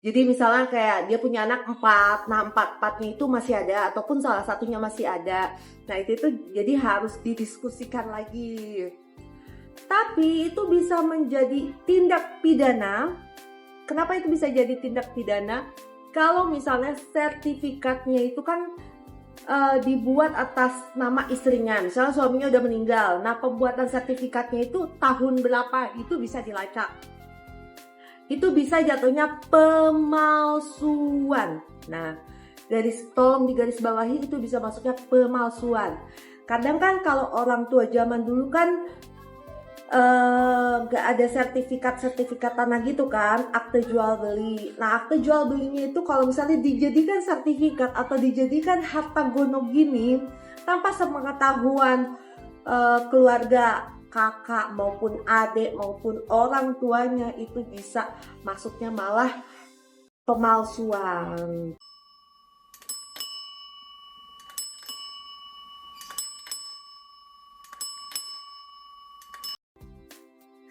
Jadi misalnya kayak dia punya anak 4, nah 4-4-nya itu masih ada ataupun salah satunya masih ada. Nah itu jadi harus didiskusikan lagi. Tapi itu bisa menjadi tindak pidana. Kenapa itu bisa jadi tindak pidana? Kalau misalnya sertifikatnya itu kan dibuat atas nama istrinya, misalnya suaminya udah meninggal. Nah pembuatan sertifikatnya itu tahun berapa itu bisa dilacak. Itu bisa jatuhnya pemalsuan. Nah, tolong digarisbawahi, itu bisa masuknya pemalsuan. Kadang kan kalau orang tua zaman dulu kan gak ada sertifikat tanah gitu kan, akte jual beli. Nah, akte jual belinya itu kalau misalnya dijadikan sertifikat atau dijadikan harta gono gini tanpa sepengetahuan keluarga, kakak maupun adik maupun orang tuanya, itu bisa masuknya malah pemalsuan.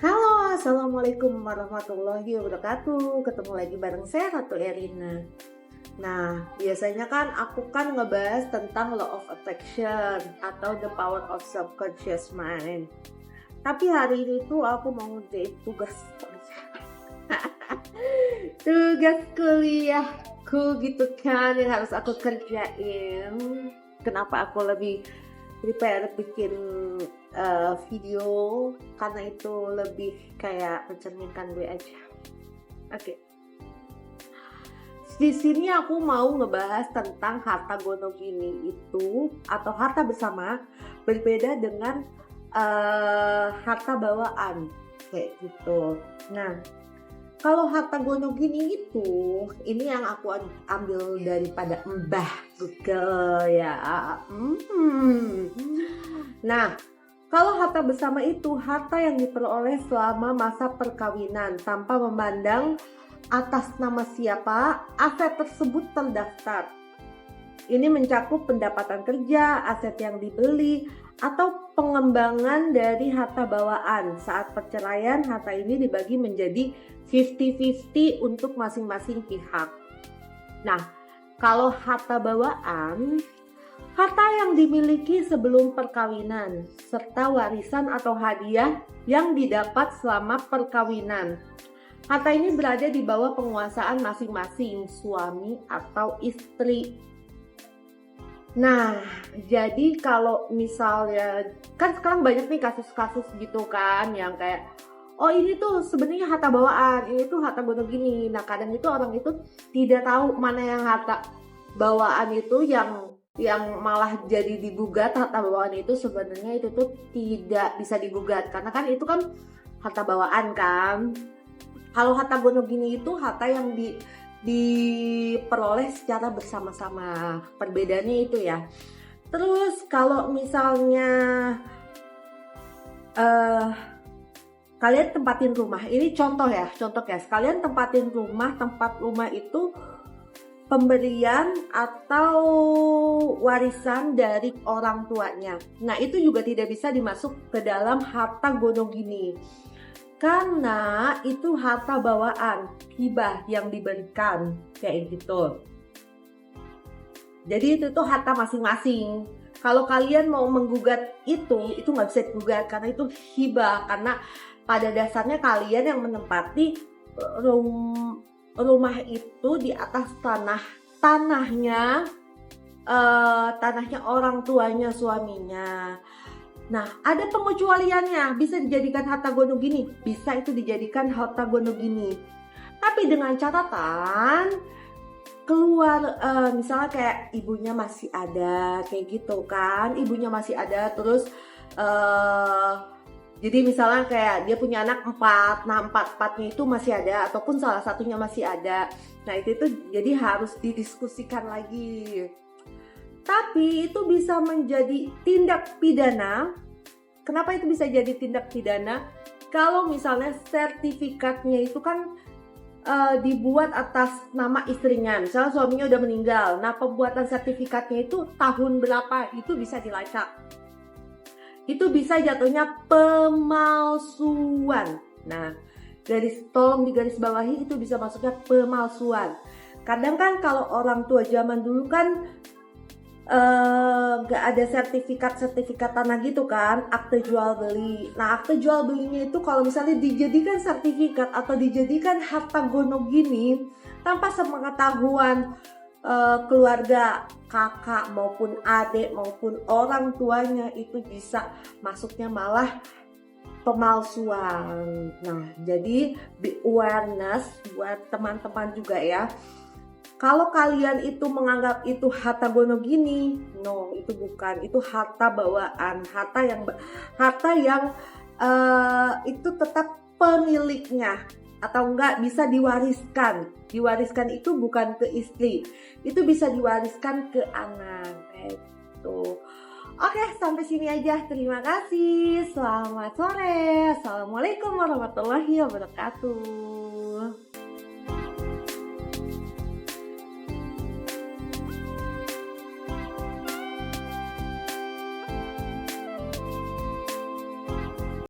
Halo, assalamualaikum warahmatullahi wabarakatuh. Ketemu lagi bareng saya Ratu Erina. Nah, biasanya kan aku kan ngebahas tentang law of attraction atau the power of subconscious mind. Tapi hari ini tuh aku mau ngerjain tugas tugas kuliahku gitu kan, yang harus aku kerjain. Kenapa aku lebih prepare bikin video, karena itu lebih kayak mencerminkan gue aja. Oke. Di sini aku mau ngebahas tentang harta gono gini itu atau harta bersama, berbeda dengan harta bawaan kayak gitu. Nah, kalau harta gono gini itu, ini yang aku ambil daripada Mbah Google ya. Nah, kalau harta bersama itu harta yang diperoleh selama masa perkawinan tanpa memandang atas nama siapa aset tersebut terdaftar. Ini mencakup pendapatan kerja, aset yang dibeli, atau pengembangan dari harta bawaan. Saat perceraian, harta ini dibagi menjadi 50-50 untuk masing-masing pihak. Nah, kalau harta bawaan, harta yang dimiliki sebelum perkawinan, serta warisan atau hadiah yang didapat selama perkawinan. Harta ini berada di bawah penguasaan masing-masing suami atau istri. Nah, jadi kalau misalnya, kan sekarang banyak nih kasus-kasus gitu kan, yang kayak, oh ini tuh sebenarnya harta bawaan, ini tuh harta gono gini. Nah, kadang itu orang itu tidak tahu mana yang harta bawaan itu yang malah jadi digugat. Harta bawaan itu sebenarnya itu tuh tidak bisa digugat, karena kan itu kan harta bawaan kan. Kalau harta gono gini itu harta yang diperoleh secara bersama-sama. Perbedaannya itu ya. Terus kalau misalnya kalian tempatin rumah, ini contoh ya, kalian tempatin tempat rumah itu pemberian atau warisan dari orang tuanya. Nah, itu juga tidak bisa dimasuk ke dalam harta gono gini, karena itu harta bawaan, hibah yang diberikan kayak gitu. Jadi itu tuh harta masing-masing. Kalau kalian mau menggugat itu nggak bisa digugat karena itu hibah, karena pada dasarnya kalian yang menempati rumah itu di atas tanahnya orang tuanya suaminya. Nah, ada pengecualiannya, bisa dijadikan harta gono gini, bisa itu dijadikan harta gono gini. Tapi dengan catatan, keluar misalnya kayak ibunya masih ada, kayak gitu kan, ibunya masih ada, terus jadi misalnya kayak dia punya anak 4, nah 4-4-nya itu masih ada ataupun salah satunya masih ada. Nah itu jadi harus didiskusikan lagi. Tapi itu bisa menjadi tindak pidana. Kenapa itu bisa jadi tindak pidana? Kalau misalnya sertifikatnya itu kan dibuat atas nama istrinya, misalnya suaminya udah meninggal. Nah pembuatan sertifikatnya itu tahun berapa itu bisa dilacak. Itu bisa jatuhnya pemalsuan. Nah tolong digarisbawahi, itu bisa masuknya pemalsuan. Kadang kan kalau orang tua zaman dulu kan nggak ada sertifikat tanah gitu kan, akte jual beli. Nah, akte jual belinya itu kalau misalnya dijadikan sertifikat atau dijadikan harta gono gini tanpa sepengetahuan keluarga kakak maupun adik maupun orang tuanya, itu bisa masuknya malah pemalsuan. Nah, jadi be awareness buat teman-teman juga ya. Kalau kalian itu menganggap itu harta gono gini, no, itu bukan. Itu harta bawaan, harta yang itu tetap pemiliknya atau enggak bisa diwariskan. Diwariskan itu bukan ke istri, itu bisa diwariskan ke anak. Gitu. Oke, sampai sini aja. Terima kasih. Selamat sore. Assalamualaikum warahmatullahi wabarakatuh.